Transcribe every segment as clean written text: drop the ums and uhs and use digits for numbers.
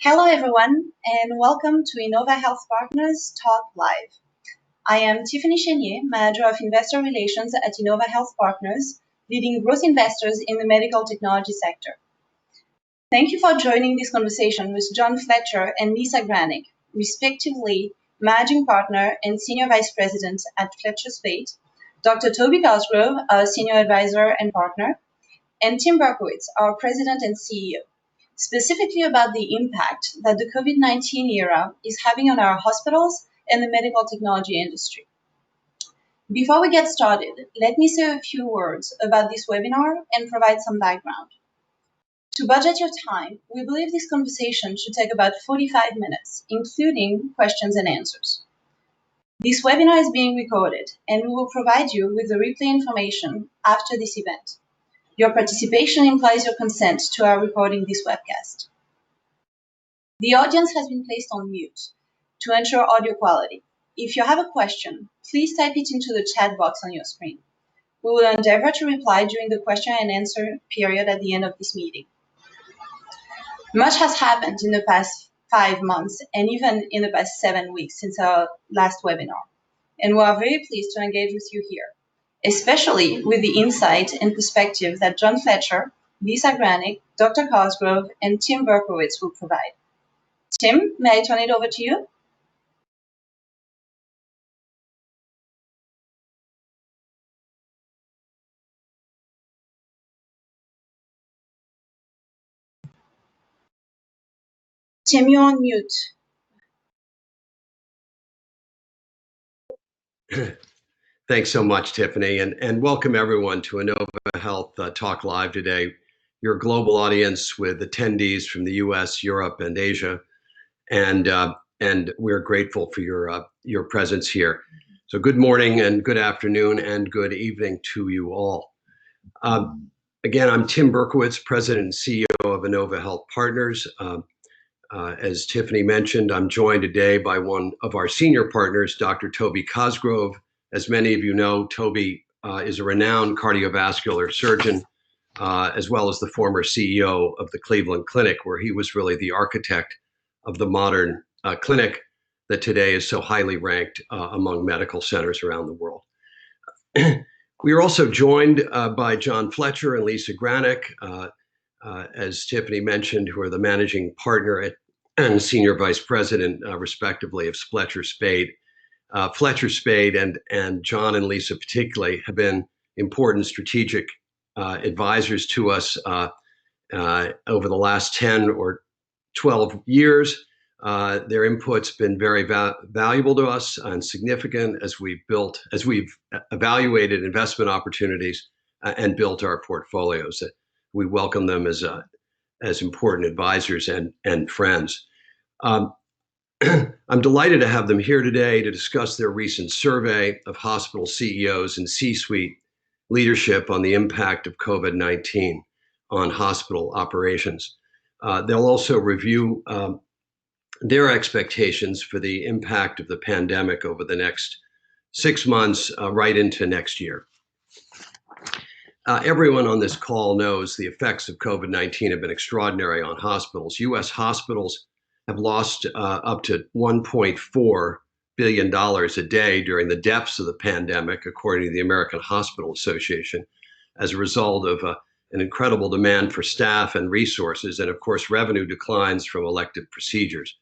Hello, everyone, and welcome to InnovaHealth Partners Talk Live. I am Tiffany Chenier, Manager of Investor Relations at InnovaHealth Partners, leading growth investors in the medical technology sector. Thank you for joining this conversation with John Fletcher and Lisa Granick, respectively Managing Partner and Senior Vice President at Fletcher Spaght, Dr. Toby Cosgrove, our Senior Advisor and Partner, and Tim Berkowitz, our President and CEO. Specifically about the impact that the COVID-19 era is having on our hospitals and the medical technology industry. Before we get started, let me say a few words about this webinar and provide some background. To budget your time, we believe this conversation should take about 45 minutes, including questions and answers. This webinar is being recorded, and we will provide you with the replay information after this event. Your participation implies your consent to our recording this webcast. The audience has been placed on mute to ensure audio quality. If you have a question, please type it into the chat box on your screen. We will endeavor to reply during the question and answer period at the end of this meeting. Much has happened in the past 5 months and even in the past 7 weeks since our last webinar, and we are very pleased to engage with you here, especially with the insight and perspective that John Fletcher, Lisa Granick, Dr. Cosgrove, and Tim Berkowitz will provide. Tim, may I turn it over to you? Tim, you're on mute. Thanks so much, Tiffany, and welcome everyone to InnovaHealth Talk Live today. Your global audience with attendees from the U.S., Europe, and Asia, and we're grateful for your presence here. So good morning and good afternoon and good evening to you all. Again, I'm Tim Berkowitz, President and CEO of InnovaHealth Partners. As Tiffany mentioned, I'm joined today by one of our senior partners, Dr. Toby Cosgrove. As many of you know, Toby is a renowned cardiovascular surgeon, as well as the former CEO of the Cleveland Clinic, where he was really the architect of the modern clinic that today is so highly ranked among medical centers around the world. We are also joined by John Fletcher and Lisa Granick, as Tiffany mentioned, who are the managing partner and senior vice president, respectively, of Fletcher Spaght. Fletcher Spaght and John and Lisa particularly have been important strategic advisors to us over the last 10 or 12 years. Their input's been very valuable to us and significant as we've evaluated investment opportunities and built our portfolios. We welcome them as important advisors and friends. I'm delighted to have them here today to discuss their recent survey of hospital CEOs and C-suite leadership on the impact of COVID-19 on hospital operations. They'll also review their expectations for the impact of the pandemic over the next 6 months, right into next year. Everyone on this call knows the effects of COVID-19 have been extraordinary on hospitals. U.S. hospitals have lost up to $1.4 billion a day during the depths of the pandemic, according to the American Hospital Association, as a result of an incredible demand for staff and resources, and of course, revenue declines from elective procedures.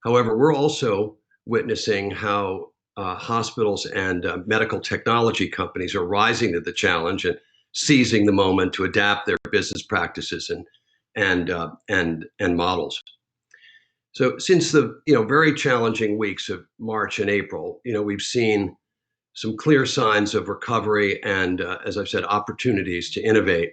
However, we're also witnessing how hospitals and medical technology companies are rising to the challenge and seizing the moment to adapt their business practices and models. So since the very challenging weeks of March and April, we've seen some clear signs of recovery and, as I've said, opportunities to innovate.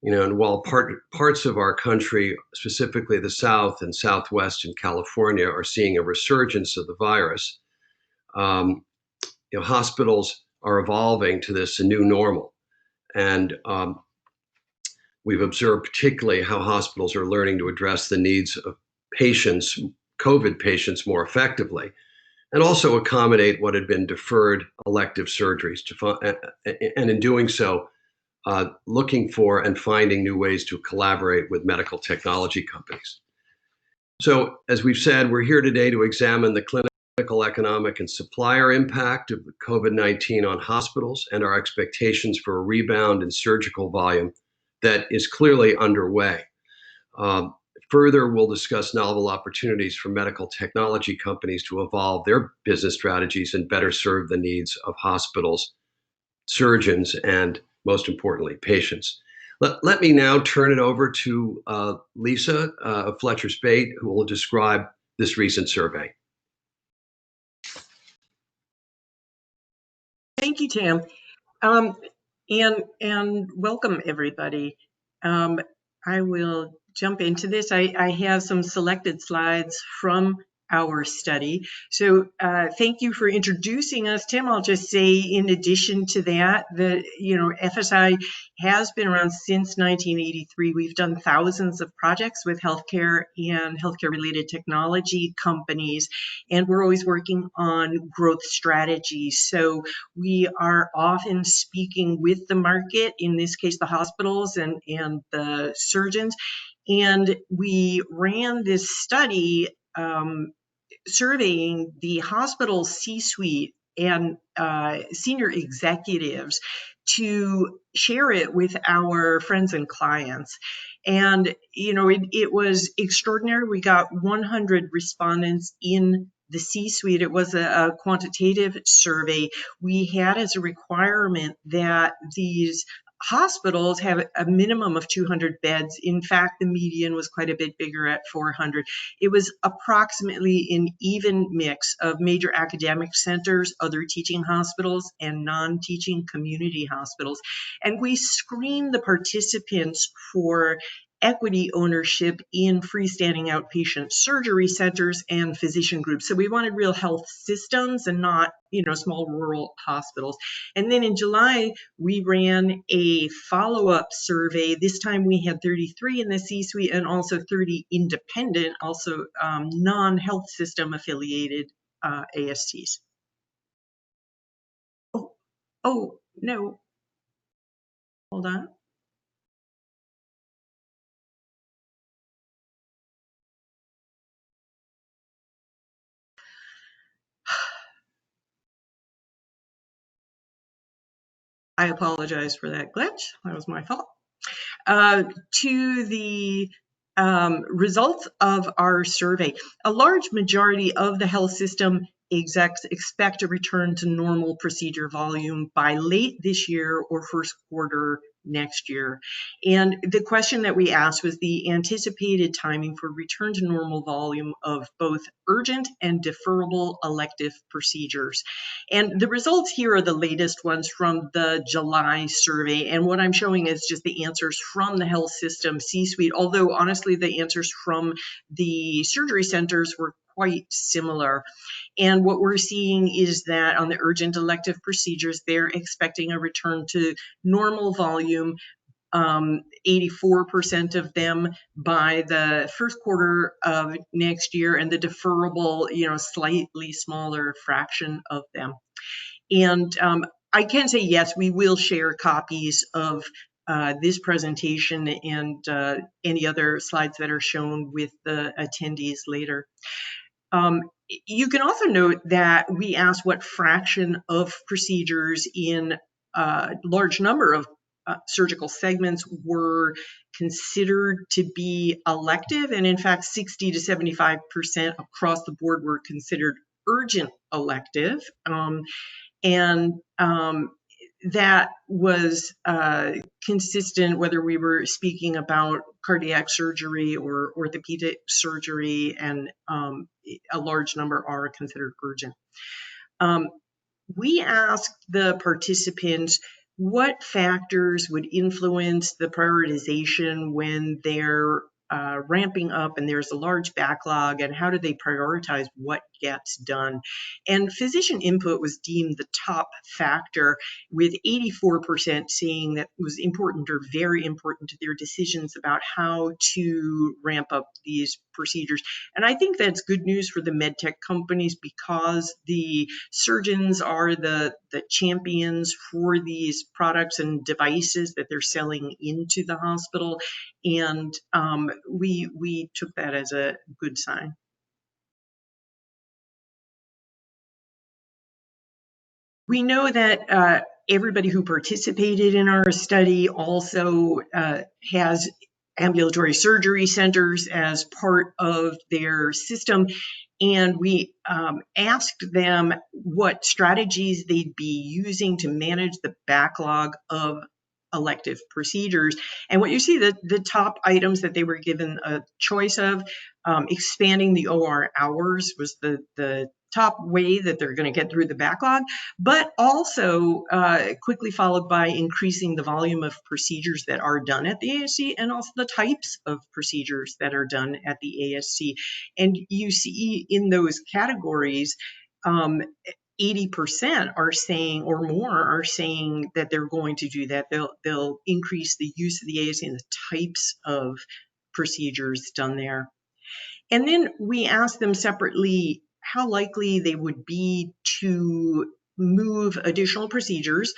And while parts of our country, specifically the South and Southwest and California, are seeing a resurgence of the virus, hospitals are evolving to this new normal. And we've observed particularly how hospitals are learning to address the needs of patients, COVID patients, more effectively, and also accommodate what had been deferred elective surgeries, and in doing so, looking for and finding new ways to collaborate with medical technology companies. So, as we've said, we're here today to examine the clinical, economic, and supplier impact of COVID-19 on hospitals and our expectations for a rebound in surgical volume that is clearly underway. Further, we'll discuss novel opportunities for medical technology companies to evolve their business strategies and better serve the needs of hospitals, surgeons, and most importantly, patients. Let me now turn it over to Lisa of Fletcher Spaght, who will describe this recent survey. Thank you, Tim. And welcome, everybody. I will jump into this. I have some selected slides from our study. So thank you for introducing us, Tim. I'll just say, in addition to that, FSI has been around since 1983. We've done thousands of projects with healthcare and healthcare-related technology companies, and we're always working on growth strategies. So we are often speaking with the market, in this case, the hospitals and the surgeons. And we ran this study surveying the hospital C-suite and senior executives to share it with our friends and clients. And, it was extraordinary. We got 100 respondents in the C-suite. It was a quantitative survey. We had as a requirement that these hospitals have a minimum of 200 beds. In fact, the median was quite a bit bigger at 400. It was approximately an even mix of major academic centers, other teaching hospitals, and non-teaching community hospitals. And we screened the participants for equity ownership in freestanding outpatient surgery centers and physician groups. So we wanted real health systems and not, small rural hospitals. And then in July, we ran a follow-up survey. This time we had 33 in the C-suite and also 30 independent, also non-health system affiliated ASTs. Oh, no. Hold on. I apologize for that glitch. That was my fault. To the results of our survey, a large majority of the health system execs expect a return to normal procedure volume by late this year or first quarter next year. And the question that we asked was the anticipated timing for return to normal volume of both urgent and deferrable elective procedures. And the results here are the latest ones from the July survey. And what I'm showing is just the answers from the health system C-suite, although honestly, the answers from the surgery centers were quite similar. And what we're seeing is that on the urgent elective procedures, they're expecting a return to normal volume, 84% of them by the first quarter of next year, and the deferrable, slightly smaller fraction of them. And I can say, yes, we will share copies of this presentation and any other slides that are shown with the attendees later. You can also note that we asked what fraction of procedures in a large number of surgical segments were considered to be elective, and in fact 60 to 75% across the board were considered urgent elective, and that was consistent whether we were speaking about cardiac surgery or orthopedic surgery, and a large number are considered urgent. We asked the participants what factors would influence the prioritization when they're ramping up and there's a large backlog, and how do they prioritize what gets done? And physician input was deemed the top factor, with 84% saying that was important or very important to their decisions about how to ramp up these procedures. And I think that's good news for the medtech companies, because the surgeons are the champions for these products and devices that they're selling into the hospital. And we took that as a good sign. We know that everybody who participated in our study also has ambulatory surgery centers as part of their system. And we asked them what strategies they'd be using to manage the backlog of elective procedures. And what you see, the top items that they were given a choice of, expanding the OR hours was the top way that they're going to get through the backlog, but also quickly followed by increasing the volume of procedures that are done at the ASC, and also the types of procedures that are done at the ASC. And you see in those categories, 80% are saying, or more are saying, that they're going to do that. They'll increase the use of the ASC and the types of procedures done there. And then we asked them separately how likely they would be to move additional procedures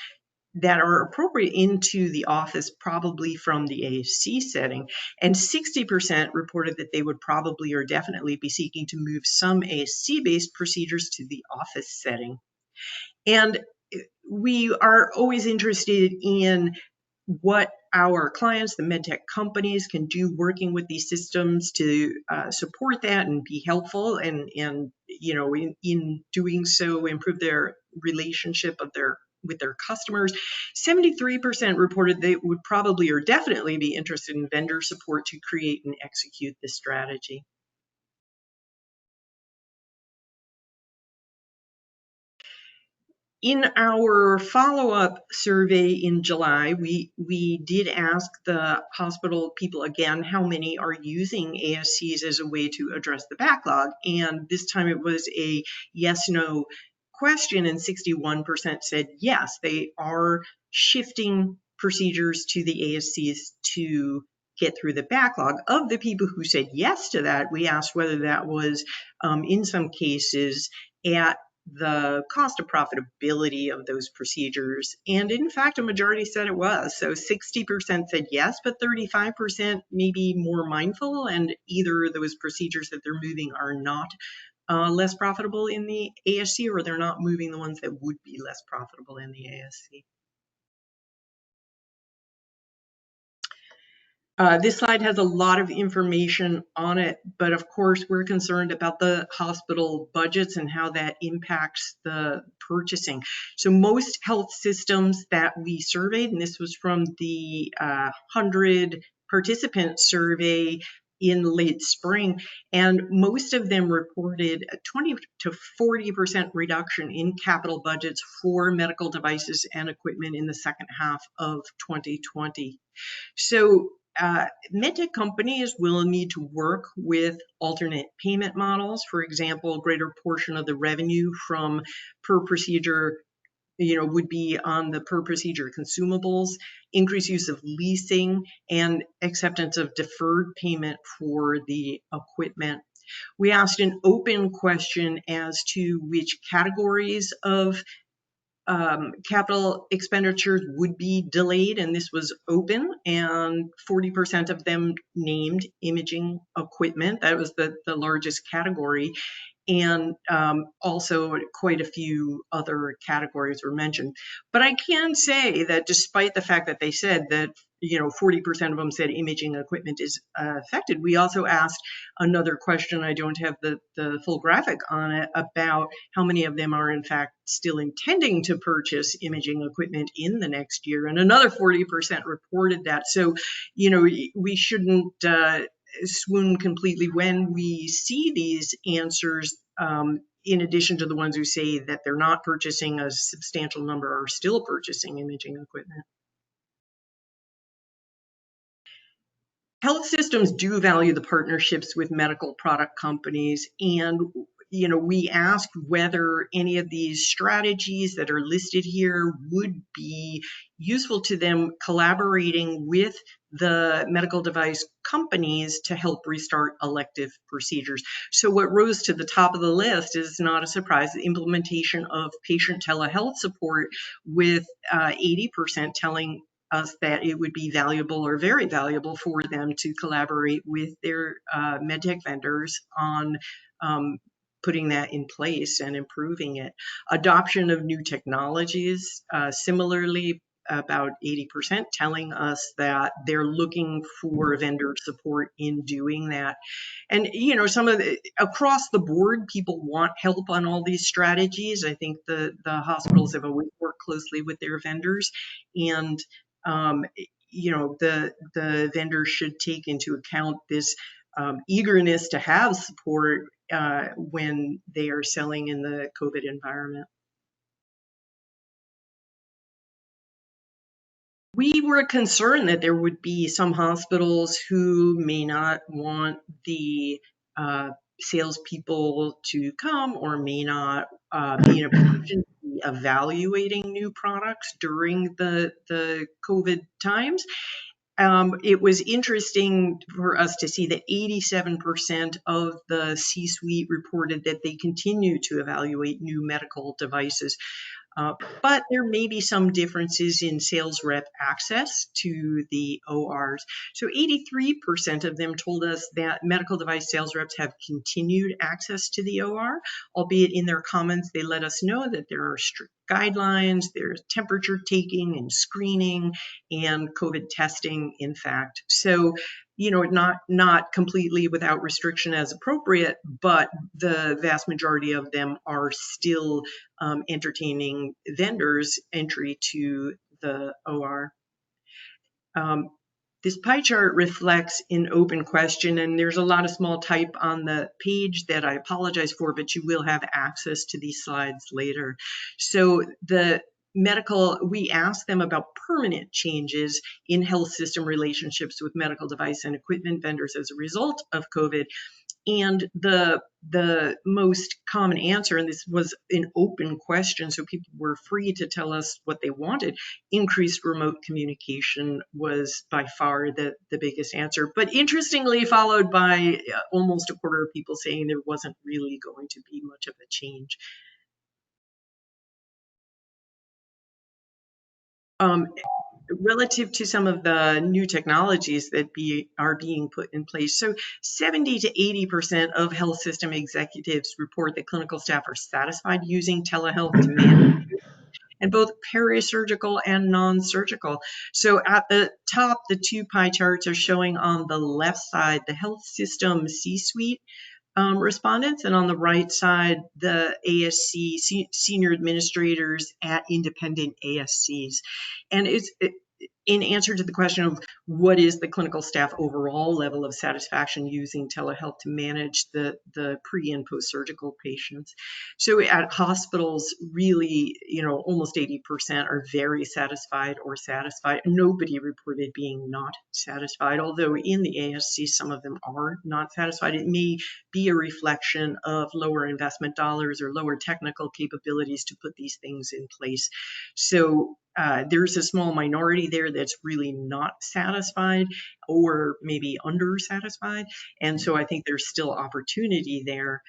that are appropriate into the office, probably from the ASC setting. And 60% reported that they would probably or definitely be seeking to move some ASC-based procedures to the office setting. And we are always interested in what our clients, the medtech companies, can do working with these systems to support that and be helpful, and you know, in doing so, improve their relationship with their customers. 73% reported they would probably or definitely be interested in vendor support to create and execute this strategy. In our follow-up survey in July, we did ask the hospital people again how many are using ASCs as a way to address the backlog. And this time it was a yes-no question, and 61% said yes, they are shifting procedures to the ASCs to get through the backlog. Of the people who said yes to that, we asked whether that was, in some cases, at the cost of profitability of those procedures. And in fact, a majority said it was. So 60% said yes, but 35% maybe more mindful, and either those procedures that they're moving are not less profitable in the ASC, or they're not moving the ones that would be less profitable in the ASC. This slide has a lot of information on it, but of course we're concerned about the hospital budgets and how that impacts the purchasing. So most health systems that we surveyed, and this was from the 100 participant survey in late spring, and most of them reported a 20 to 40% reduction in capital budgets for medical devices and equipment in the second half of 2020. So medtech companies will need to work with alternate payment models. For example, a greater portion of the revenue from per procedure, would be on the per procedure consumables, increased use of leasing, and acceptance of deferred payment for the equipment. We asked an open question as to which categories of capital expenditures would be delayed, and this was open, and 40% of them named imaging equipment. That was the largest category. And also quite a few other categories were mentioned. But I can say that despite the fact that they said that 40% of them said imaging equipment is affected, we also asked another question, I don't have the full graphic on it, about how many of them are in fact still intending to purchase imaging equipment in the next year, and another 40% reported that. So we shouldn't swoon completely when we see these answers, in addition to the ones who say that they're not purchasing. A substantial number are still purchasing imaging equipment. Health systems do value the partnerships with medical product companies, and we asked whether any of these strategies that are listed here would be useful to them collaborating with the medical device companies to help restart elective procedures. So what rose to the top of the list is not a surprise, the implementation of patient telehealth support, with 80% telling us that it would be valuable or very valuable for them to collaborate with their medtech vendors on putting that in place and improving it. Adoption of new technologies, similarly, about 80% telling us that they're looking for vendor support in doing that. And, some of across the board, people want help on all these strategies. I think the hospitals have always worked closely with their vendors, and, the vendors should take into account this eagerness to have support when they are selling in the COVID environment. We were concerned that there would be some hospitals who may not want the salespeople to come, or may not be in a position to be evaluating new products during the COVID times. It was interesting for us to see that 87% of the C-suite reported that they continue to evaluate new medical devices. But there may be some differences in sales rep access to the ORs. So 83% of them told us that medical device sales reps have continued access to the OR, albeit in their comments they let us know that there are strict guidelines, there's temperature taking and screening and COVID testing, in fact. So, not completely without restriction as appropriate, but the vast majority of them are still entertaining vendors' entry to the OR. This pie chart reflects an open question, and there's a lot of small type on the page that I apologize for, but you will have access to these slides later. So we asked them about permanent changes in health system relationships with medical device and equipment vendors as a result of COVID. And the most common answer, and this was an open question, so people were free to tell us what they wanted, increased remote communication was by far the biggest answer. But interestingly, followed by almost a quarter of people saying there wasn't really going to be much of a change. Relative to some of the new technologies that are being put in place. So 70 to 80% of health system executives report that clinical staff are satisfied using telehealth to manage, and both perisurgical and non-surgical. So at the top, the two pie charts are showing on the left side the health system C-suite respondents, and on the right side, the ASC senior administrators at independent ASCs. And it's in answer to the question of what is the clinical staff overall level of satisfaction using telehealth to manage the pre and post-surgical patients. So at hospitals, really, almost 80% are very satisfied or satisfied. Nobody reported being not satisfied, although in the ASC, some of them are not satisfied. It may be a reflection of lower investment dollars or lower technical capabilities to put these things in place. So there's a small minority there that's really not satisfied, or maybe under-satisfied. And so I think there's still opportunity there.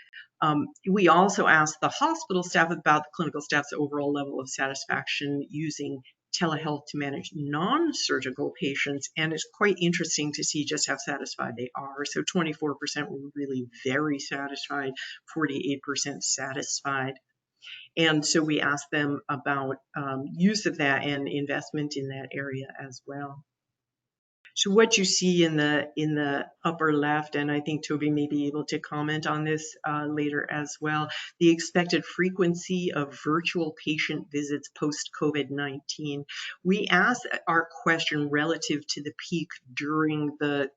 We also asked the hospital staff about the clinical staff's overall level of satisfaction using telehealth to manage non-surgical patients, and it's quite interesting to see just how satisfied they are. So 24% were really very satisfied, 48% satisfied. And so we asked them about use of that and investment in that area as well. So what you see in the upper left, and I think Toby may be able to comment on this later as well, the expected frequency of virtual patient visits post-COVID-19. We asked our question relative to the peak during the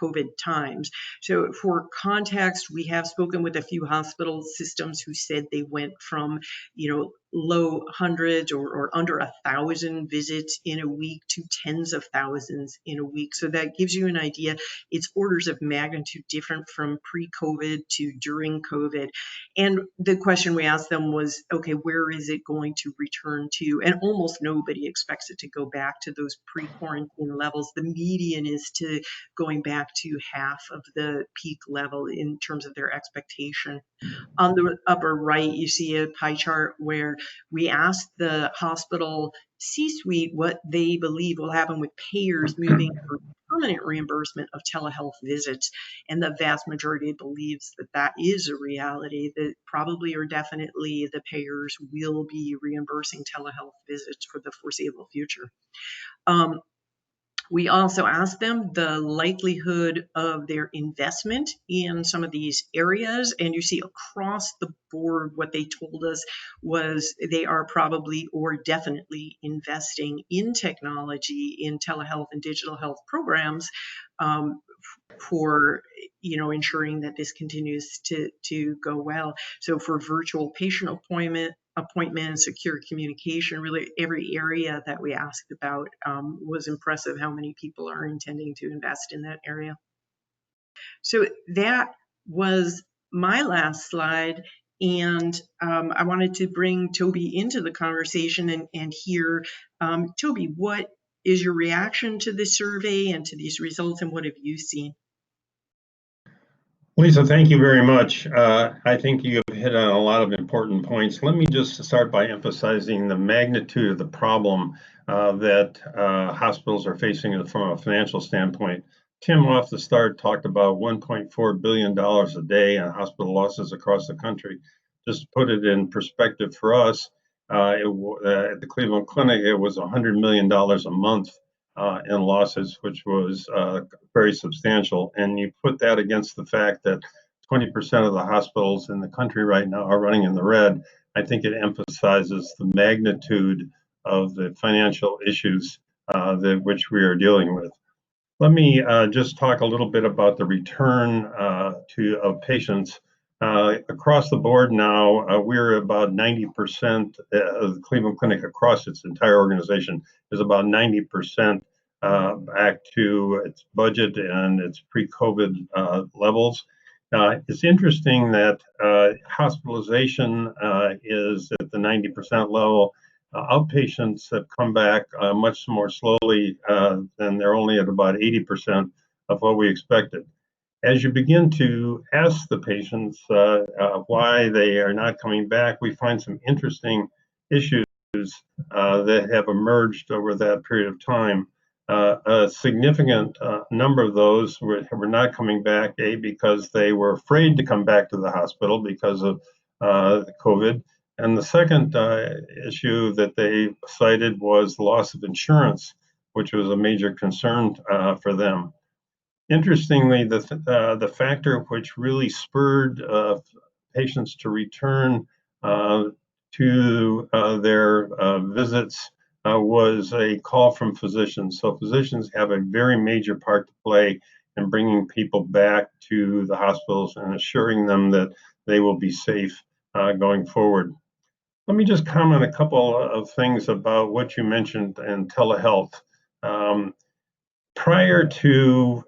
COVID times. So for context, we have spoken with a few hospital systems who said they went from, low hundreds or under 1,000 visits in a week to tens of thousands in a week. So that gives you an idea. It's orders of magnitude different from pre-COVID to during COVID. And the question we asked them was, okay, where is it going to return to? And almost nobody expects it to go back to those pre-quarantine levels. The median is to going back to half of the peak level in terms of their expectation. On the upper right, you see a pie chart where we asked the hospital C-suite what they believe will happen with payers moving for permanent reimbursement of telehealth visits. And the vast majority believes that that is a reality, that probably or definitely the payers will be reimbursing telehealth visits for the foreseeable future. We also asked them the likelihood of their investment in some of these areas, and you see across the board what they told us was they are probably or definitely investing in technology, in telehealth and digital health programs for ensuring that this continues to go well. So for virtual patient appointments, secure communication, really every area that we asked about was impressive how many people are intending to invest in that area. So that was my last slide. And I wanted to bring Toby into the conversation and hear, Toby, what is your reaction to this survey and to these results, and what have you seen? Lisa, thank you very much. I think you have hit on a lot of important points. Let me just start by emphasizing the magnitude of the problem that hospitals are facing from a financial standpoint. Tim, off the start, talked about $1.4 billion a day in hospital losses across the country. Just to put it in perspective for us, at the Cleveland Clinic, it was $100 million a month in losses, which was very substantial. And you put that against the fact that 20% of the hospitals in the country right now are running in the red. I think it emphasizes the magnitude of the financial issues which we are dealing with. Let me just talk a little bit about the return of patients. Across the board now, we're about 90% of the Cleveland Clinic across its entire organization is about 90% back to its budget and its pre-COVID levels. It's interesting that hospitalization is at the 90% level. Outpatients have come back much more slowly than they're only at about 80% of what we expected. As you begin to ask the patients why they are not coming back, we find some interesting issues that have emerged over that period of time. A significant number of those were not coming back, because they were afraid to come back to the hospital because of COVID. And the second issue that they cited was loss of insurance, which was a major concern for them. Interestingly, the factor which really spurred patients to return to their visits was a call from physicians. So physicians have a very major part to play in bringing people back to the hospitals and assuring them that they will be safe going forward. Let me just comment a couple of things about what you mentioned in telehealth. Prior to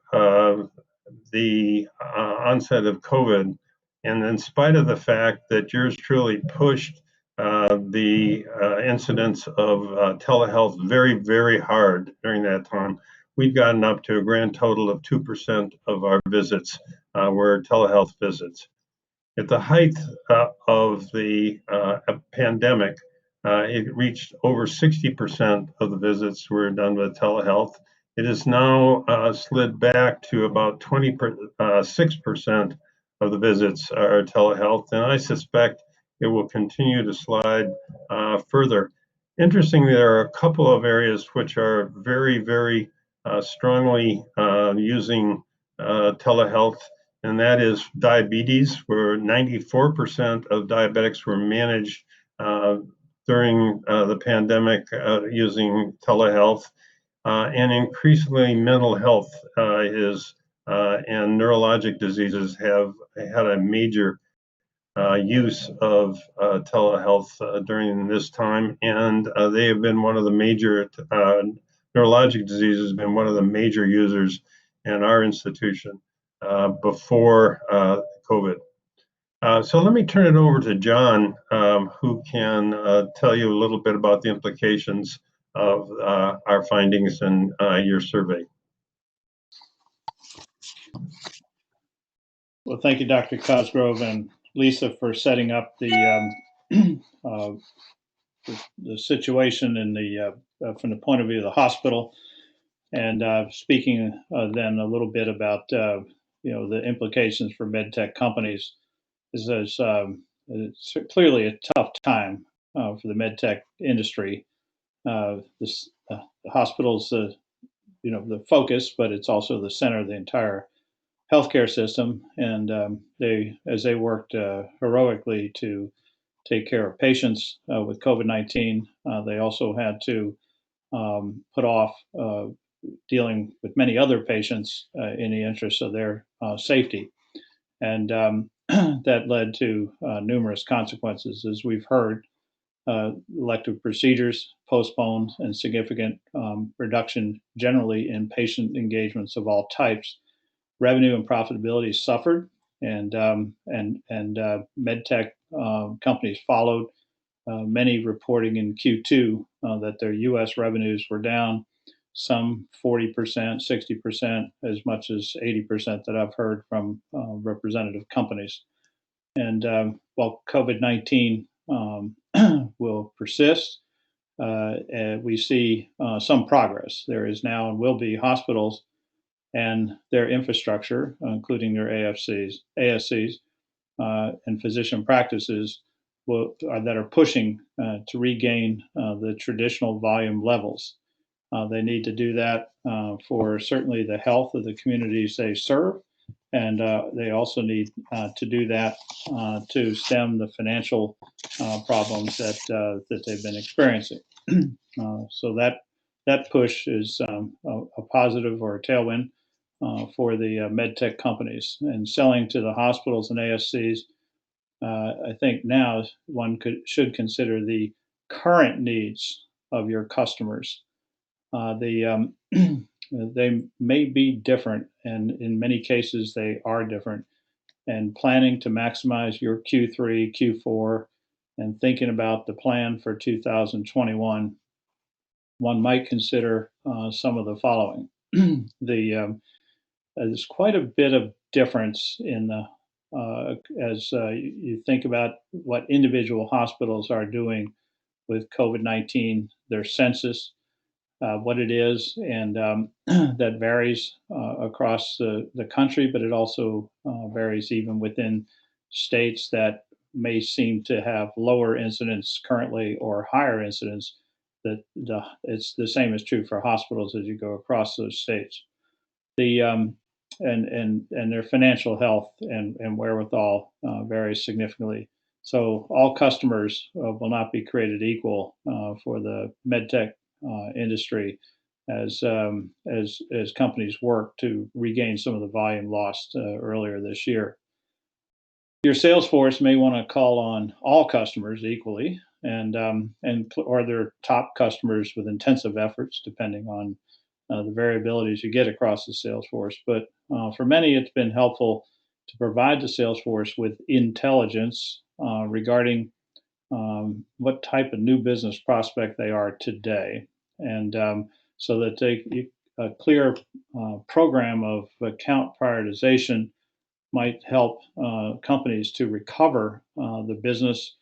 the onset of COVID, and in spite of the fact that yours truly pushed the incidence of telehealth very, very hard during that time, we've gotten up to a grand total of 2% of our visits were telehealth visits. At the height of the pandemic, it reached over 60% of the visits were done with telehealth. It is now slid back to about 26% of the visits are telehealth, and I suspect it will continue to slide further. Interestingly, there are a couple of areas which are very, very strongly using telehealth, and that is diabetes, where 94% of diabetics were managed during the pandemic using telehealth. And increasingly, mental health and neurologic diseases have had a major use of telehealth during this time, and they have been one of the major neurologic diseases, have been one of the major users in our institution before COVID. So let me turn it over to John, who can tell you a little bit about the implications of our findings in your survey. Well, thank you, Dr. Cosgrove and Lisa, for setting up the the situation in from the point of view of the hospital, and speaking then a little bit about the implications for medtech companies. It's clearly a tough time for the medtech industry. The hospitals, the focus, but it's also the center of the entire healthcare system, and as they worked heroically to take care of patients with COVID-19, they also had to put off dealing with many other patients in the interest of their safety, and that led to numerous consequences, as we've heard. Elective procedures postponed, and significant reduction generally in patient engagements of all types. Revenue and profitability suffered, and medtech companies followed. Many reporting in Q2 that their U.S. revenues were down, some 40%, 60%, as much as 80% that I've heard from representative companies. And while COVID-19 will persist, we see some progress. There is now and will be hospitals and their infrastructure, including their ASCs, and physician practices that are pushing to regain the traditional volume levels. They need to do that for certainly the health of the communities they serve, and they also need to do that to stem the financial problems that they've been experiencing. So that push is a positive or a tailwind for the medtech companies. And selling to the hospitals and ASCs, I think now one should consider the current needs of your customers. They may be different, and in many cases they are different. And planning to maximize your Q3, Q4, and thinking about the plan for 2021, one might consider some of the following. There's quite a bit of difference in the as you think about what individual hospitals are doing with COVID-19, their census, what it is, and that varies across the country, but it also varies even within states that may seem to have lower incidence currently or higher incidence. It's the same is true for hospitals as you go across those states. And their financial health and wherewithal varies significantly. So all customers will not be created equal for the medtech industry as companies work to regain some of the volume lost earlier this year. Your sales force may want to call on all customers equally, and or their top customers with intensive efforts, depending on the variabilities you get across the sales force. But for many, it's been helpful to provide the sales force with intelligence regarding what type of new business prospect they are today, and so that a clear program of account prioritization might help companies to recover the business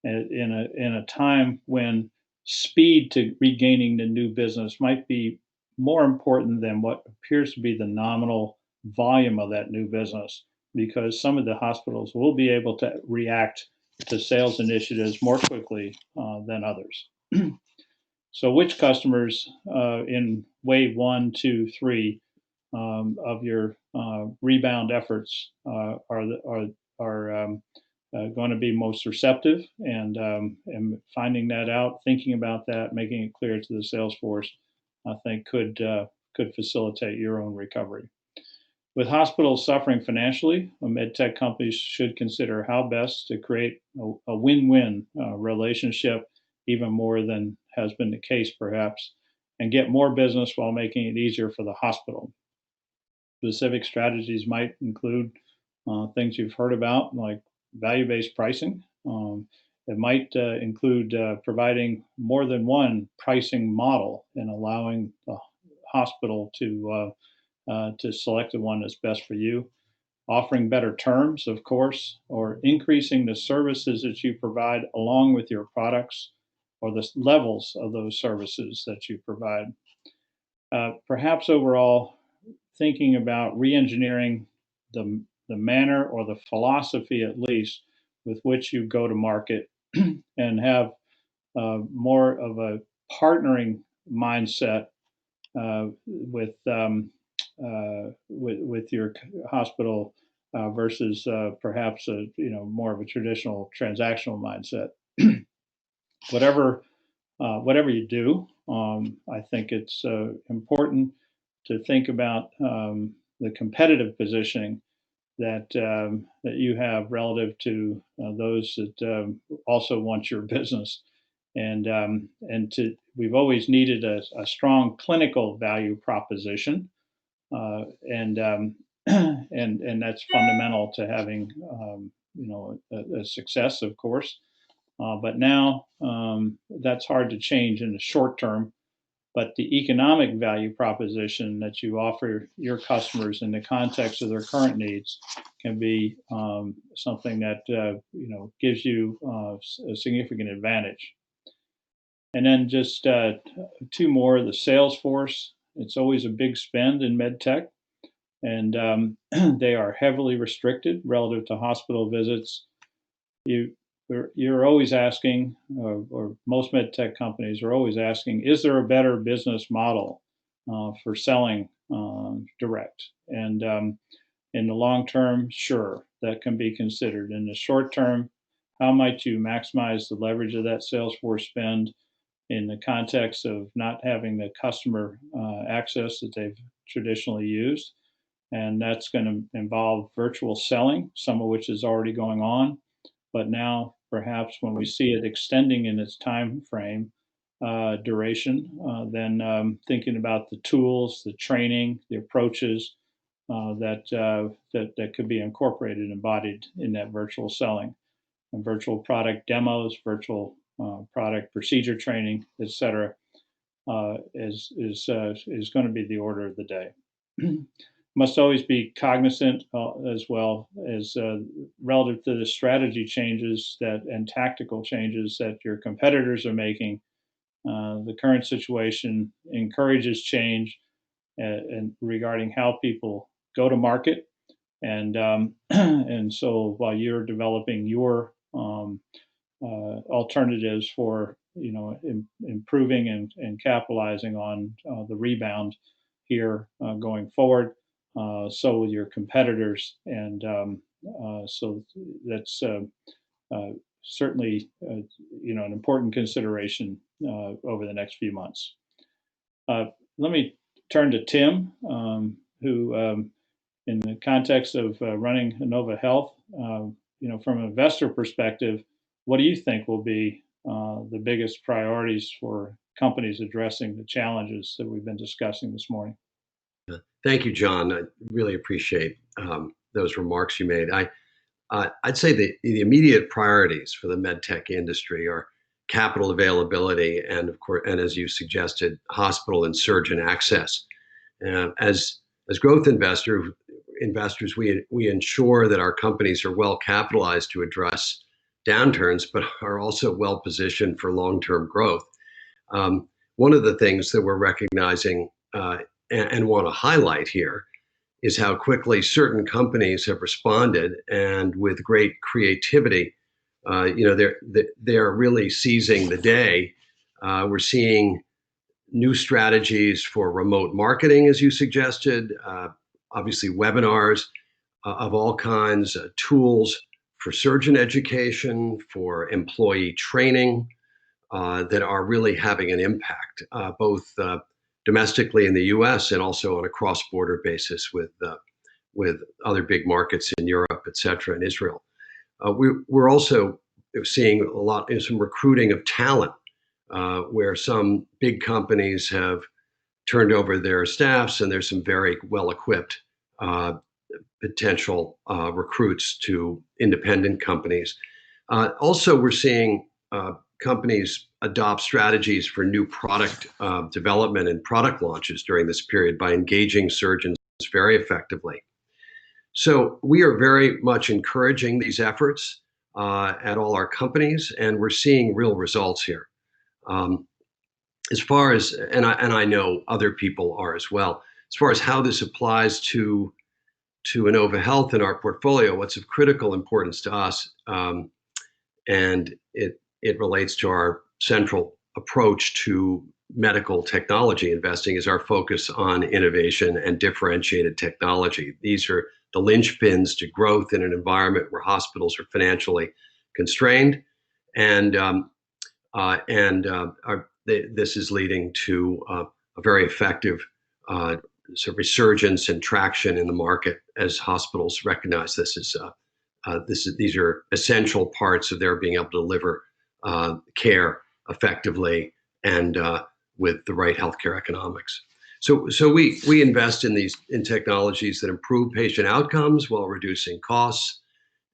in a time when speed to regaining the new business might be more important than what appears to be the nominal volume of that new business, because some of the hospitals will be able to react to sales initiatives more quickly than others. So which customers in wave 1, 2, 3 of your rebound efforts are going to be most receptive, and finding that out, thinking about that, making it clear to the sales force, I think could facilitate your own recovery. With hospitals suffering financially, medtech companies should consider how best to create a win-win relationship, even more than has been the case perhaps, and get more business while making it easier for the hospital. Specific strategies might include things you've heard about, like value-based pricing. It might include providing more than one pricing model and allowing the hospital to select the one that's best for you. Offering better terms, of course, or increasing the services that you provide along with your products, or the levels of those services that you provide. Perhaps overall, thinking about re-engineering the manner, or the philosophy at least, with which you go to market and have more of a partnering mindset with your hospital versus perhaps more of a traditional transactional mindset. Whatever you do, I think it's important to think about the competitive positioning that you have relative to those that also want your business, and we've always needed a strong clinical value proposition, and that's fundamental to having a success, of course. But now that's hard to change in the short term. But the economic value proposition that you offer your customers in the context of their current needs can be something that gives you a significant advantage. And then just two more: the sales force. It's always a big spend in medtech, and they are heavily restricted relative to hospital visits. You're always asking, or most medtech companies are always asking, is there a better business model for selling direct? And in the long term, sure, that can be considered. In the short term, how might you maximize the leverage of that sales force spend in the context of not having the customer access that they've traditionally used? And that's going to involve virtual selling, some of which is already going on. But now, perhaps when we see it extending in its time frame duration, then thinking about the tools, the training, the approaches that could be incorporated and embodied in that virtual selling, and virtual product demos, virtual product procedure training, etc., is going to be the order of the day. Must always be cognizant as well as relative to the strategy changes and tactical changes that your competitors are making. The current situation encourages change and regarding how people go to market, and and so while you're developing your alternatives for improving and capitalizing on the rebound here going forward. So with your competitors, and so that's certainly an important consideration over the next few months. Let me turn to Tim, who, in the context of running InnovaHealth, from an investor perspective, what do you think will be the biggest priorities for companies addressing the challenges that we've been discussing this morning? Thank you, John. I really appreciate those remarks you made. I'd say the immediate priorities for the medtech industry are capital availability, and of course, and as you suggested, hospital and surgeon access. As growth investors, we ensure that our companies are well capitalized to address downturns, but are also well positioned for long-term growth. One of the things that we're recognizing and want to highlight here is how quickly certain companies have responded, and with great creativity. They're really seizing the day. We're seeing new strategies for remote marketing, as you suggested, obviously webinars of all kinds, tools for surgeon education, for employee training, that are really having an impact, both domestically in the U.S. and also on a cross-border basis with with other big markets in Europe, et cetera, and Israel. We're also seeing some recruiting of talent, where some big companies have turned over their staffs, and there's some very well-equipped potential recruits to independent companies. Also, we're seeing companies adopt strategies for new product development and product launches during this period by engaging surgeons very effectively. So we are very much encouraging these efforts at all our companies, and we're seeing real results here. As far as, and I know other people are as well, as far as how this applies to InnovaHealth in our portfolio, what's of critical importance to us, and it relates to our central approach to medical technology investing, is our focus on innovation and differentiated technology. These are the linchpins to growth in an environment where hospitals are financially constrained, and this is leading to a very effective sort of resurgence and traction in the market as hospitals recognize these are essential parts of their being able to deliver care effectively and with the right healthcare economics. So we invest in technologies that improve patient outcomes while reducing costs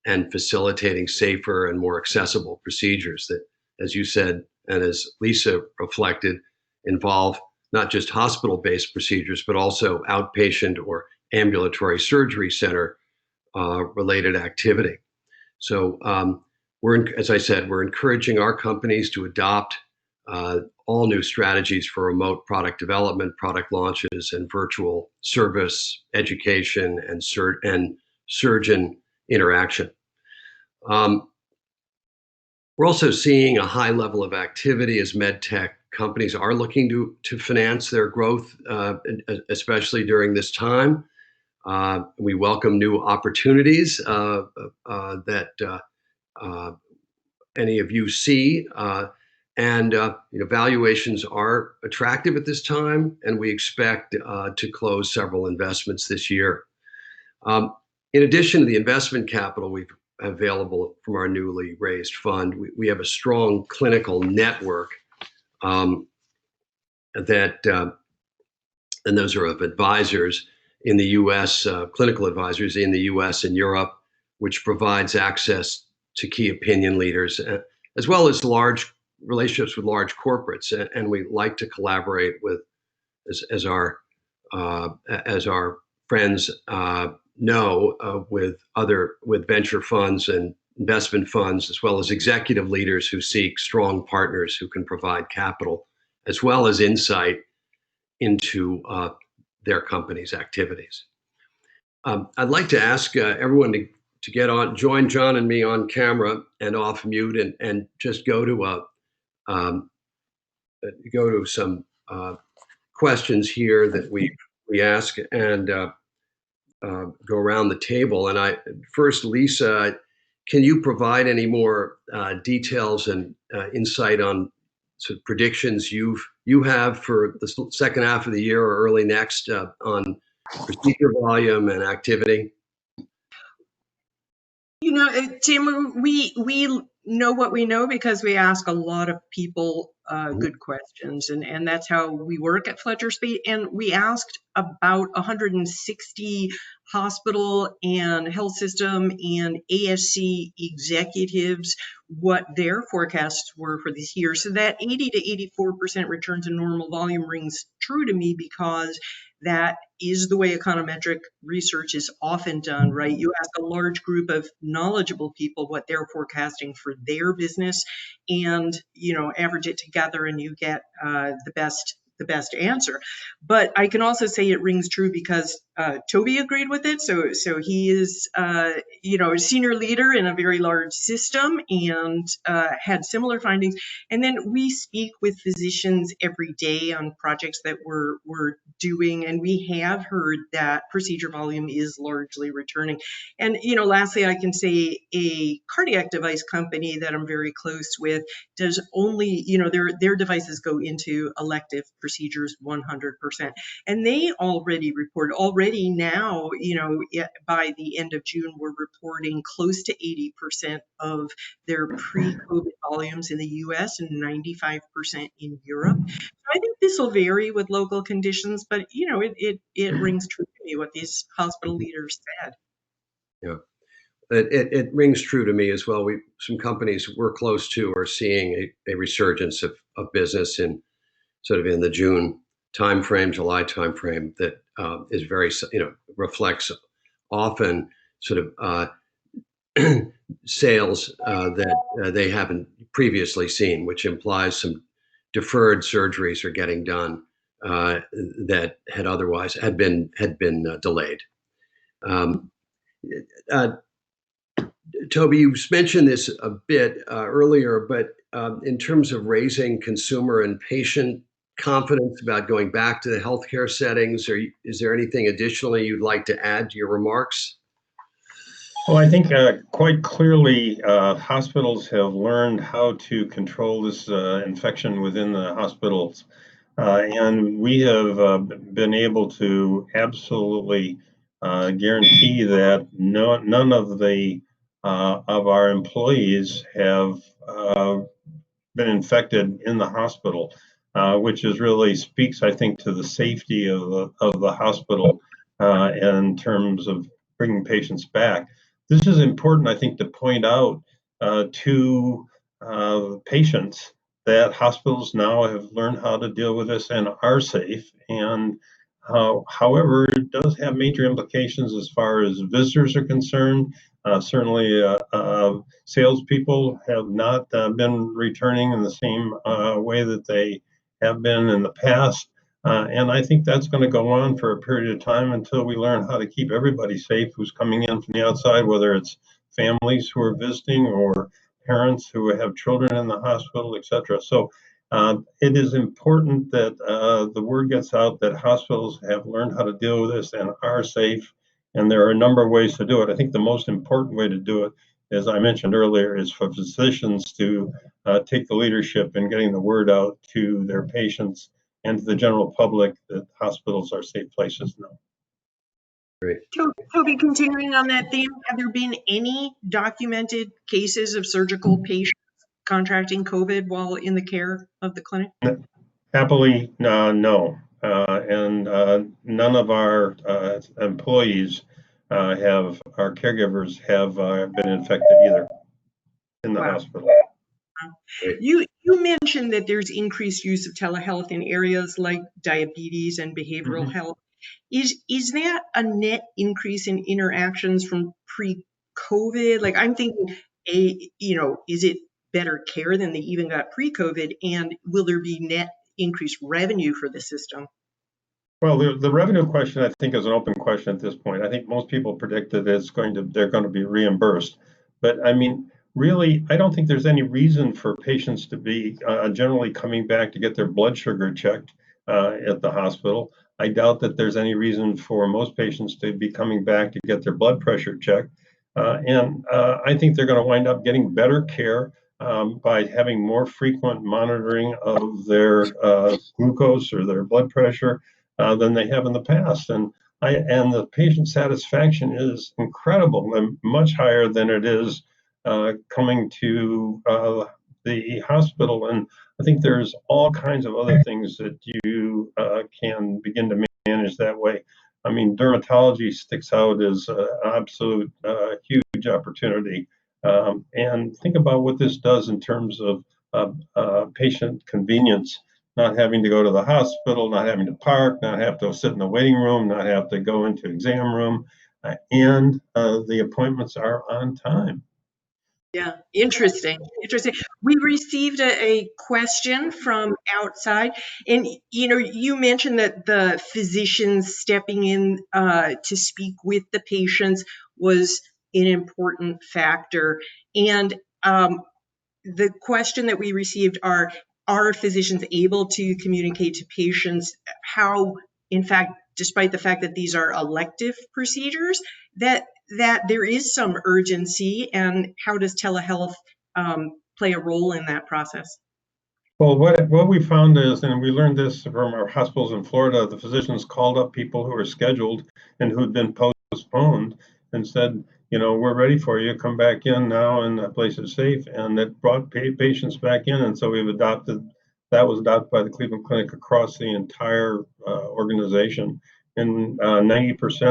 and facilitating safer and more accessible procedures that, as you said, and as Lisa reflected, involve not just hospital-based procedures, but also outpatient or ambulatory surgery center related activity. So as I said, we're encouraging our companies to adopt all new strategies for remote product development, product launches, and virtual service, education, and surgeon interaction. We're also seeing a high level of activity as medtech companies are looking to finance their growth, especially during this time. We welcome new opportunities that any of you see, and valuations are attractive at this time, and we expect to close several investments this year. In addition to the investment capital we've available from our newly raised fund, we have a strong clinical network and those are of advisors in the U.S., clinical advisors in the U.S. and Europe, which provides access to key opinion leaders, as well as large relationships with large corporates. And we like to collaborate with, as our friends know, with venture funds and investment funds, as well as executive leaders who seek strong partners who can provide capital as well as insight into their company's activities. I'd like to ask everyone to get on, join John and me on camera and off mute, and just go to some questions here that we ask, and go around the table. And first, Lisa, can you provide any more details and insight on sort of predictions you have for the second half of the year or early next on procedure volume and activity? Tim, we know what we know because we ask a lot of people good questions, and that's how we work at Fletcher Spaght. And we asked about 160 hospital and health system and ASC executives what their forecasts were for this year. So that 80 to 84% return to normal volume rings true to me, because that is the way econometric research is often done, right? You ask a large group of knowledgeable people what they're forecasting for their business, and average it together, and you get the best answer. But I can also say it rings true because Toby agreed with it. So he is a senior leader in a very large system, and had similar findings. And then we speak with physicians every day on projects that we're doing, and we have heard that procedure volume is largely returning. And lastly, I can say a cardiac device company that I'm very close with does only, their devices go into elective procedures 100%. And they already report already now, by the end of June, we're reporting close to 80% of their pre-COVID volumes in the US and 95% in Europe. So I think this will vary with local conditions, but it rings true to me what these hospital leaders said. Yeah. It rings true to me as well. Some companies we're close to are seeing a resurgence of business in sort of in the June timeframe, July timeframe that is very, reflects often sort of sales that they haven't previously seen, which implies some deferred surgeries are getting done that had otherwise been delayed. Toby, you mentioned this a bit earlier, but in terms of raising consumer and patient confidence about going back to the healthcare settings, is there anything additionally you'd like to add to your remarks? Well, I think quite clearly hospitals have learned how to control this infection within the hospitals. And we have been able to absolutely guarantee that none of our employees have been infected in the hospital, which is really speaks, I think, to the safety of the hospital in terms of bringing patients back. This is important, I think, to point out to patients that hospitals now have learned how to deal with this and are safe. And however, it does have major implications as far as visitors are concerned. Certainly, salespeople have not been returning in the same way that they have been in the past. And I think that's going to go on for a period of time until we learn how to keep everybody safe who's coming in from the outside, whether it's families who are visiting or parents who have children in the hospital, et cetera. So it is important that the word gets out that hospitals have learned how to deal with this and are safe. And there are a number of ways to do it. I think the most important way to do it, as I mentioned earlier, is for physicians to take the leadership in getting the word out to their patients and to the general public that hospitals are safe places now. Great. Toby, continuing on that theme, have there been any documented cases of surgical patients contracting COVID while in the care of the clinic? Happily, no. And none of our employees our caregivers have been infected either in the hospital. You mentioned that there's increased use of telehealth in areas like diabetes and behavioral health. Is that a net increase in interactions from pre-COVID? Like I'm thinking, is it better care than they even got pre-COVID? And will there be net increased revenue for the system? Well, the revenue question, I think, is an open question at this point. I think most people predict that they're going to be reimbursed. But I mean, really, I don't think there's any reason for patients to be generally coming back to get their blood sugar checked at the hospital. I doubt that there's any reason for most patients to be coming back to get their blood pressure checked. And I think they're going to wind up getting better care by having more frequent monitoring of their glucose or their blood pressure than they have in the past. And the patient satisfaction is incredible and much higher than it is coming to the hospital. And I think there's all kinds of other things that you can begin to manage that way. I mean, dermatology sticks out as an absolute huge opportunity. And think about what this does in terms of patient convenience, not having to go to the hospital, not having to park, not have to sit in the waiting room, not have to go into exam room, and the appointments are on time. Yeah, interesting. We received a question from outside, and you mentioned that the physicians stepping in to speak with the patients was an important factor. And the question that we received are physicians able to communicate to patients how, in fact, despite the fact that these are elective procedures, that there is some urgency, and how does telehealth play a role in that process? Well, what we found is, and we learned this from our hospitals in Florida, the physicians called up people who were scheduled and who'd been postponed and said, we're ready for you. Come back in now, and the place is safe. And that brought patients back in, and so that was adopted by the Cleveland Clinic across the entire organization. And 90%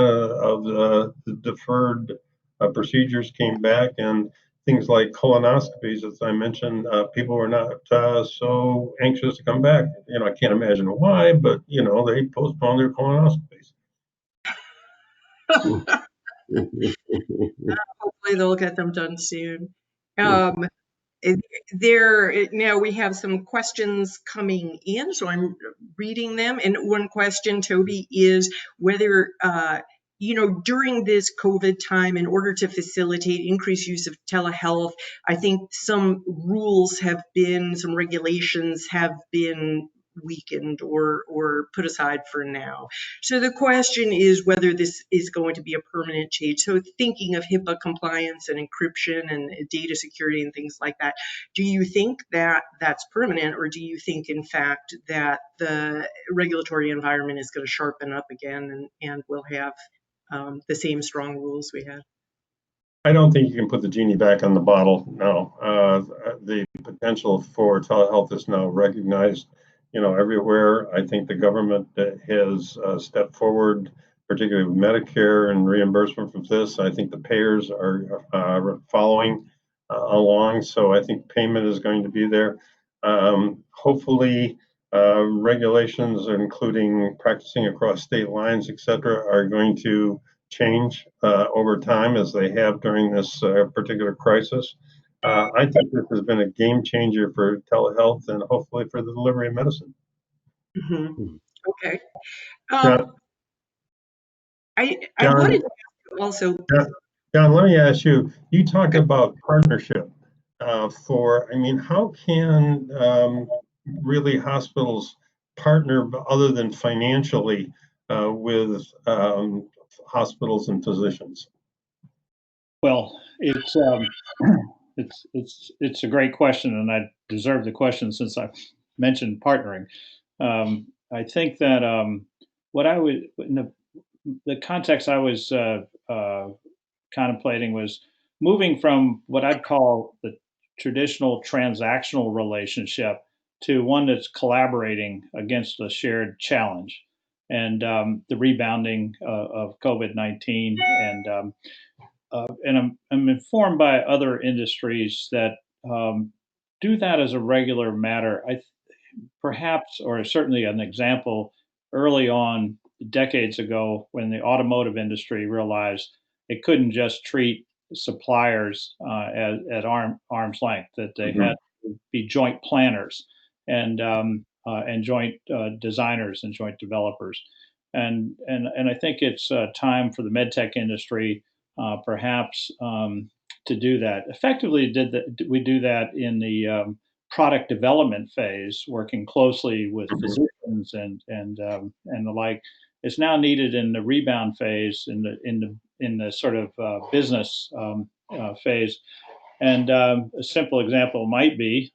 of the deferred procedures came back, and things like colonoscopies, as I mentioned, people were not so anxious to come back. I can't imagine why, but they postponed their colonoscopies. Hopefully they'll get them done soon. Now we have some questions coming in, so I'm reading them. And one question, Toby, is whether during this COVID time, in order to facilitate increased use of telehealth, I think some regulations have been weakened or put aside for now. So the question is whether this is going to be a permanent change. So thinking of HIPAA compliance and encryption and data security and things like that, do you think that that's permanent, or do you think in fact that the regulatory environment is going to sharpen up again and we'll have the same strong rules we had? I don't think you can put the genie back on the bottle. No, the potential for telehealth is now recognized, everywhere. I think the government has stepped forward, particularly with Medicare and reimbursement from this. I think the payers are following along, so I think payment is going to be there. Hopefully, regulations, including practicing across state lines, et cetera, are going to change over time, as they have during this particular crisis. I think this has been a game changer for telehealth and hopefully for the delivery of medicine. Mm-hmm. Okay. John, I wanted to ask you also. John, let me ask you. You talked about partnership. How can really hospitals partner other than financially with hospitals and physicians? Well, it's a great question, and I deserve the question since I mentioned partnering. I think that what I would, in the context I was contemplating, was moving from what I'd call the traditional transactional relationship to one that's collaborating against a shared challenge, and the rebounding of COVID-19, and I'm informed by other industries that do that as a regular matter. Perhaps, or certainly an example, early on, decades ago, when the automotive industry realized it couldn't just treat suppliers at arm's length, that they had to be joint planners and joint designers and joint developers. And I think it's time for the medtech industry perhaps to do that. Effectively, we do that in the product development phase, working closely with physicians and the like. It's now needed in the rebound phase, in the sort of business phase. And a simple example might be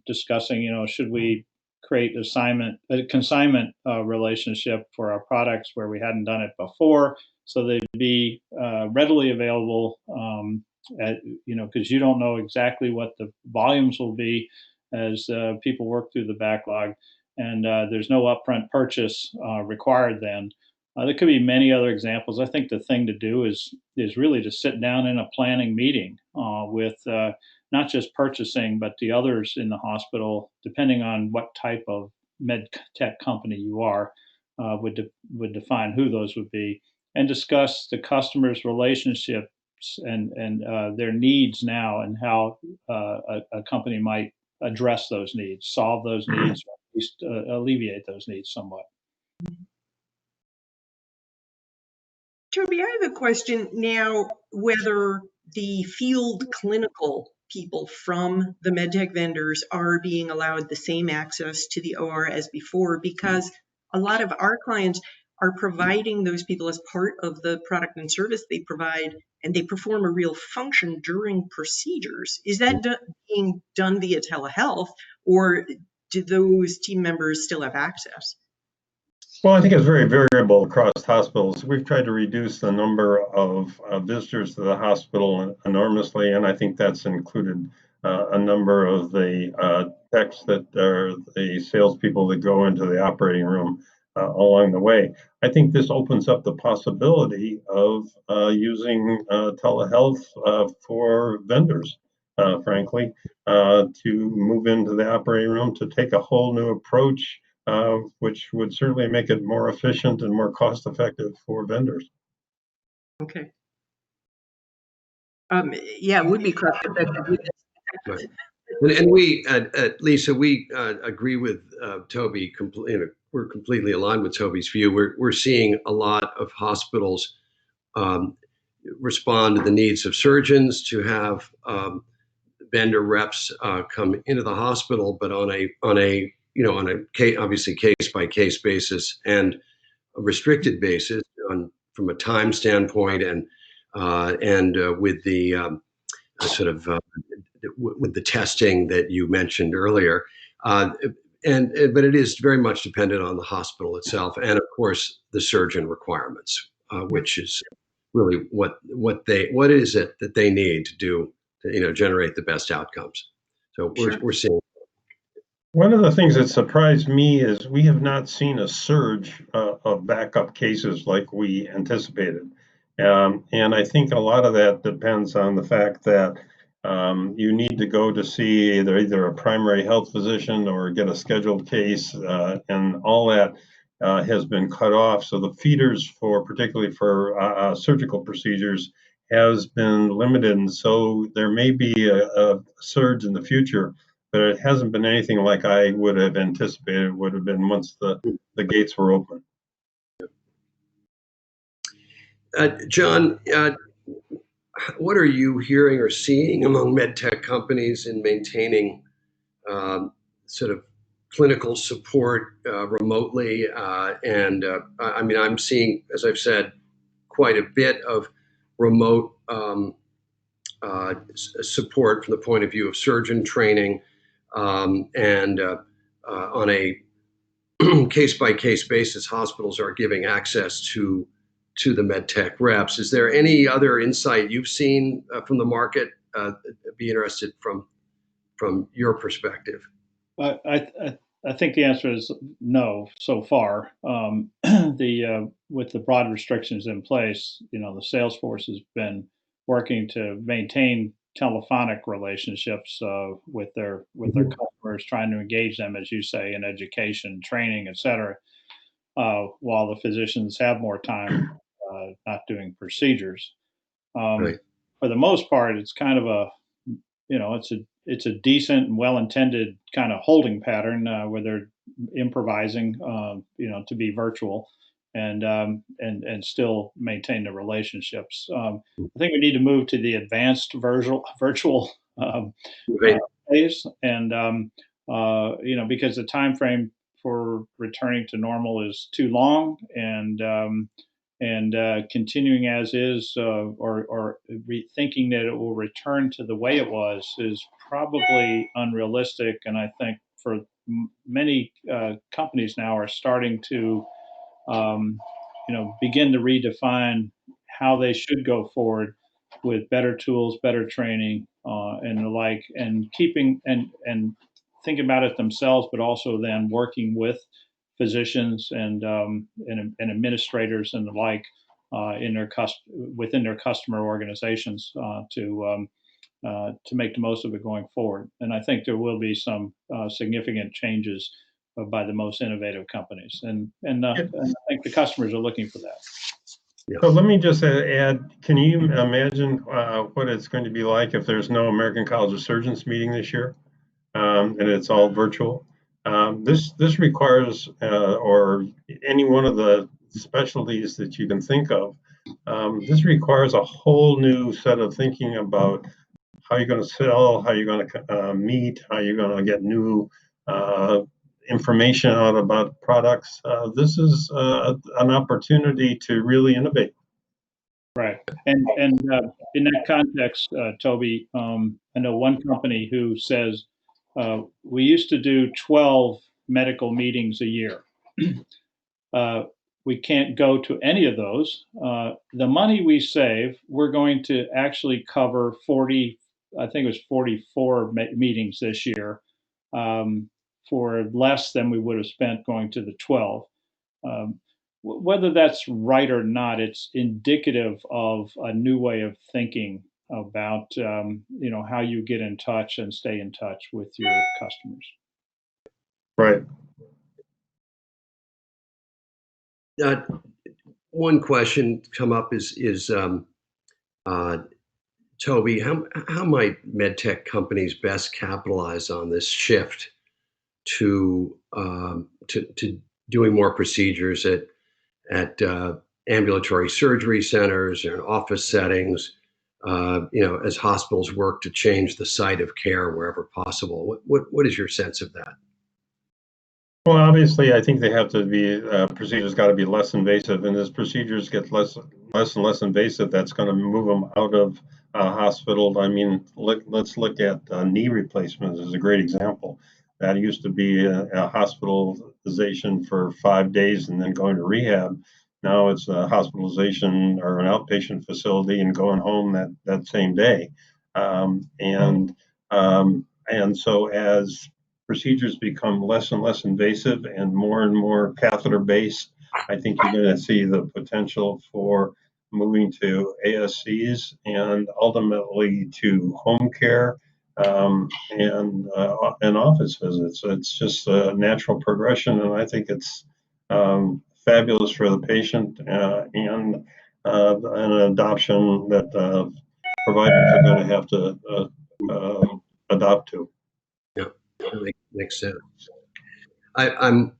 discussing, should we create a consignment relationship for our products where we hadn't done it before, so they'd be readily available, because you don't know exactly what the volumes will be as people work through the backlog, and there's no upfront purchase required then. There could be many other examples. I think the thing to do is really to sit down in a planning meeting with not just purchasing, but the others in the hospital, depending on what type of med tech company you are, would define who those would be, and discuss the customer's relationships and their needs now, and how a company might address those needs, solve those needs, or at least alleviate those needs somewhat. Toby, I have a question now, whether the field clinical people from the medtech vendors are being allowed the same access to the OR as before, because a lot of our clients are providing those people as part of the product and service they provide, and they perform a real function during procedures. Is that being done via telehealth, or do those team members still have access? Well, I think it's very variable across hospitals. We've tried to reduce the number of visitors to the hospital enormously, and I think that's included a number of the techs that are the salespeople that go into the operating room along the way. I think this opens up the possibility of using telehealth for vendors, frankly, to move into the operating room, to take a whole new approach, which would certainly make it more efficient and more cost effective for vendors. Okay. Yeah, it would be cost effective. Right. And we, Lisa, we agree with Toby. We're completely aligned with Toby's view. We're seeing a lot of hospitals respond to the needs of surgeons to have vendor reps come into the hospital, but on a obviously case by case basis and a restricted basis from a time standpoint and with the with the testing that you mentioned earlier. But it is very much dependent on the hospital itself and of course the surgeon requirements, which is really what is it that they need to do to generate the best outcomes. So we're seeing. One of the things that surprised me is we have not seen a surge of backup cases like we anticipated. And I think a lot of that depends on the fact that you need to go to see either a primary health physician or get a scheduled case, and all that has been cut off. So the feeders particularly for surgical procedures has been limited. And so there may be a surge in the future, but it hasn't been anything like I would have anticipated it would have been once the gates were open. John, what are you hearing or seeing among medtech companies in maintaining sort of clinical support remotely? I mean, I'm seeing, as I've said, quite a bit of remote support from the point of view of surgeon training, and on a case-by-case basis, hospitals are giving access to the medtech reps. Is there any other insight you've seen from the market? Be interested from your perspective. I think the answer is no so far. With the broad restrictions in place, the sales force has been working to maintain telephonic relationships with their customers, trying to engage them, as you say, in education, training, et cetera, while the physicians have more time not doing procedures. Right. For the most part, it's kind of it's a decent and well-intended kind of holding pattern where they're improvising, to be virtual and still maintain the relationships. I think we need to move to the advanced virtual phase, and because the time frame for returning to normal is too long, and continuing as is, or rethinking that it will return to the way it was is probably unrealistic. And I think for many companies now are starting to, begin to redefine how they should go forward with better tools, better training, and the like, and keeping and thinking about it themselves, but also then working with physicians and administrators and the like within their customer organizations to make the most of it going forward. And I think there will be some significant changes by the most innovative companies, and I think the customers are looking for that. Yeah. So let me just add, can you imagine what it's going to be like if there's no American College of Surgeons meeting this year, and it's all virtual? This requires, or any one of the specialties that you can think of, this requires a whole new set of thinking about how you're going to sell, how you're going to meet, how you're going to get new information out about products. This is an opportunity to really innovate. Right. And in that context, Toby, I know one company who says we used to do 12 medical meetings a year. We can't go to any of those. The money we save, we're going to actually cover 40, I think it was 44 meetings this year, for less than we would have spent going to the 12. Whether that's right or not, it's indicative of a new way of thinking about how you get in touch and stay in touch with your customers. Right. One question come up is Toby, how might medtech companies best capitalize on this shift to doing more procedures at ambulatory surgery centers and office settings, as hospitals work to change the site of care wherever possible? What is your sense of that? Well, obviously, I think they have to be procedures got to be less invasive, and as procedures get less and less invasive, that's going to move them out of hospital. I mean, let's look at knee replacements as a great example. That used to be a hospitalization for 5 days and then going to rehab. Now it's a hospitalization or an outpatient facility and going home that same day. And so as procedures become less and less invasive and more catheter based, I think you're going to see the potential for moving to ASCs and ultimately to home care and office visits. It's just a natural progression, and I think it's fabulous for the patient and an adoption that providers are going to have to adopt to. Yeah, that makes sense. I'm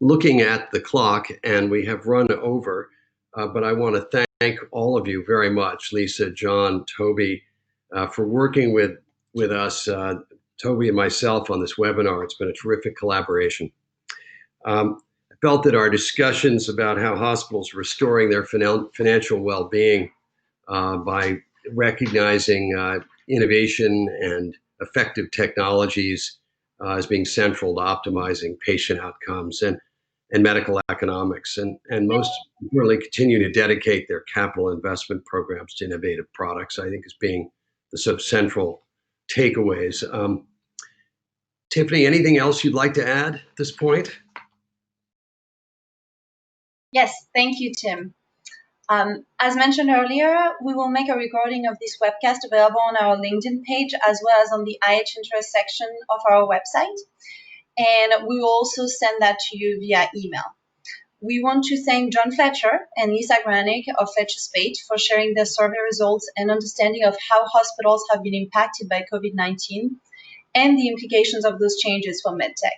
looking at the clock, and we have run over, but I want to thank all of you very much, Lisa, John, Toby, for working with us, Toby and myself, on this webinar. It's been a terrific collaboration. I felt that our discussions about how hospitals are restoring their financial well-being by recognizing innovation and effective technologies as being central to optimizing patient outcomes and medical economics, and most really continue to dedicate their capital investment programs to innovative products, I think, as being the sort of central takeaways. Tiffany, anything else you'd like to add at this point? Yes, thank you, Tim. As mentioned earlier, we will make a recording of this webcast available on our LinkedIn page as well as on the IH Interest section of our website. And we will also send that to you via email. We want to thank John Fletcher and Lisa Granick of Fletcher Spaght for sharing their survey results and understanding of how hospitals have been impacted by COVID-19 and the implications of those changes for medtech.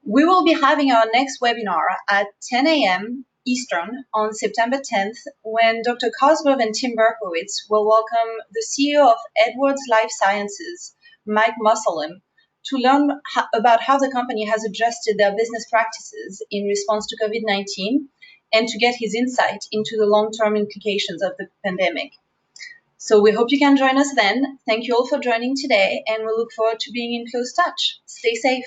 We will be having our next webinar at 10 a.m. Eastern on September 10th, when Dr. Cosgrove and Tim Berkowitz will welcome the CEO of Edwards Life Sciences, Mike Musselham, to learn about how the company has adjusted their business practices in response to COVID-19 and to get his insight into the long-term implications of the pandemic. So we hope you can join us then. Thank you all for joining today, and we look forward to being in close touch. Stay safe.